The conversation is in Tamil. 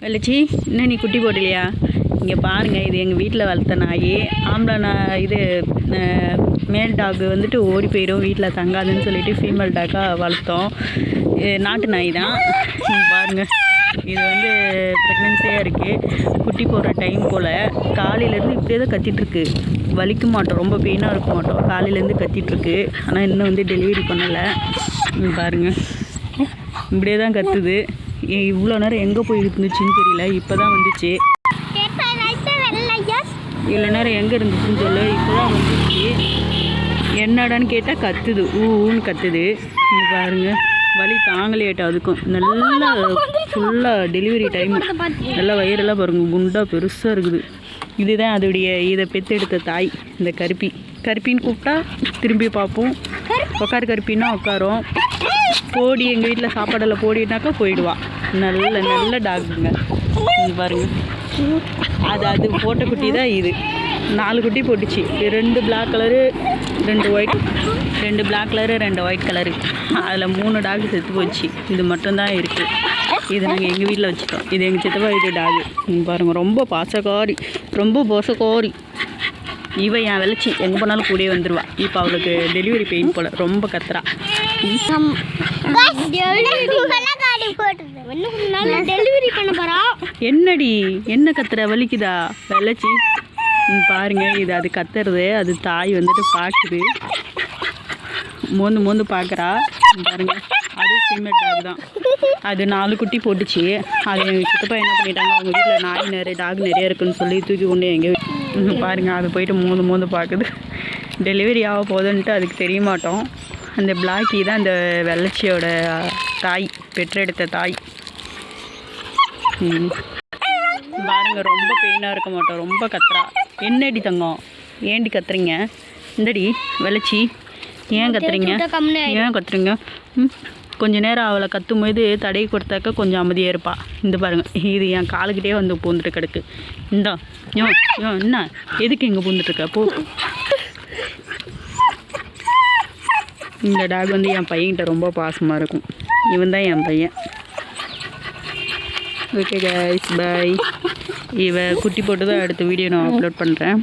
வெள்ளச்சி இன்னும் நீ குட்டி போடலையா? இங்கே பாருங்கள், இது எங்கள் வீட்டில் வளர்த்த நாய். ஆம்பளை இது மேல் டாக் வந்துட்டு ஓடி போயிடும், வீட்டில் தங்காதுன்னு சொல்லிட்டு ஃபீமேல் டாக்காக வளர்த்தோம். நாட்டு நாய் தான். பாருங்கள், இது வந்து ப்ரெக்னென்சியாக இருக்குது. குட்டி போடுற டைம் போல் காலையிலேருந்து இப்படியே தான் கத்திகிட்ருக்கு. வலிக்க மாட்டோம், ரொம்ப பெயினாக இருக்க மாட்டோம். காலையிலேருந்து கத்திகிட்ருக்கு. ஆனால் இன்னும் வந்து டெலிவரி பண்ணலை. பாருங்கள், இப்படியே தான் கத்துது. இவ்வளோ நேரம் எங்கே போய் இருந்துச்சுன்னு தெரியல, இப்போ தான் வந்துச்சு. இவ்வளோ நேரம் எங்கே இருந்துச்சுன்னு சொல்லு, இப்போ தான் வந்துச்சு. என்னடான்னு கேட்டால் கத்துது, ஊன்னு கத்துது. பாருங்கள், வலி தாங்கலையாட்டா. அதுக்கும் நல்லா ஃபுல்லாக டெலிவரி டைம். நல்லா வயிறெல்லாம் பாருங்கள், குண்டாக பெருசாக இருக்குது. இதுதான் அதோடைய இதை பெற்றெடுத்த தாய், இந்த கருப்பின்னு கூப்பிட்டா திரும்பி பார்ப்போம். உட்காரு கருப்பின்னா உட்காரும். போடி எங்கள் வீட்டில் சாப்பாடெல்லாம் போடினாக்கா போயிடுவா. நல்ல டாக்குங்க. பாருங்கள், அது போட்ட குட்டி தான் இது. 4 குட்டி போட்டுச்சு. 2 black colour 2 white, 2 black colour 2 white colour. அதில் 3 டாக் செத்து போச்சு. இது மட்டும்தான் இருக்குது. இது நாங்கள் எங்கள் வீட்டில் வச்சுட்டோம். இது எங்கள் சித்தப்பா வீட்டு டாகு. பாருங்கள், ரொம்ப பாசக்காரி, ரொம்ப பாசக்காரி. இவன் என் வெள்ளச்சி எங்கே போனாலும் கூடயே வந்துடுவா. இப்போ அவளுக்கு டெலிவரி பெயின் போல் ரொம்ப கத்துறா. என்னடி என்ன கத்துற, வலிக்குதா வெள்ளச்சி? பாருங்க, இது அது கத்துறது. அது தாய் வந்துட்டு பார்க்குது, மோந்து பார்க்குறா. பாருங்க, அது ஃபீமேல் டாக் தான். அது 4 குட்டி போட்டுச்சு. அது எங்கள் சித்தப்பா என்ன பண்ணிட்டாங்க, அவங்க வீட்டில் நாய் நிறைய டாக் நிறைய இருக்குன்னு சொல்லி தூக்கி கொண்டு எங்கள் பாருங்கள், அது போயிட்டு மோந்து பார்க்குது. டெலிவரி ஆக போகுதுன்ட்டு அதுக்கு தெரிய மாட்டோம். அந்த பிளாக்கி தான் அந்த வெள்ளச்சியோட தாய், பெற்றெடுத்த தாய். பாருங்கள், ரொம்ப பெயினாக இருக்க மாட்டோம், ரொம்ப கத்துறா. என்னடி தங்கம், ஏண்டி கத்துறீங்க? இந்தடி வெள்ளச்சி, ஏன் கத்துறீங்க? கொஞ்ச நேரம் அவளை கத்தும்போது தடை கொடுத்தாக்க கொஞ்சம் அமைதியாக இருப்பா. இந்த பாருங்கள், இது என் காலுக்கிட்டே வந்து பூந்துட்டு கிடக்கு. இந்தா என்ன, எதுக்கு இங்கே பூந்துட்டுருக்க? போ. இந்த டாக் வந்து என் பையன்கிட்ட ரொம்ப பாசமாக இருக்கும். இவன் தான் என் பையன். ஓகே கைஸ், பாய். இவ குட்டி போட்டு தான் அடுத்த வீடியோ நான் அப்லோட் பண்ணுறேன்.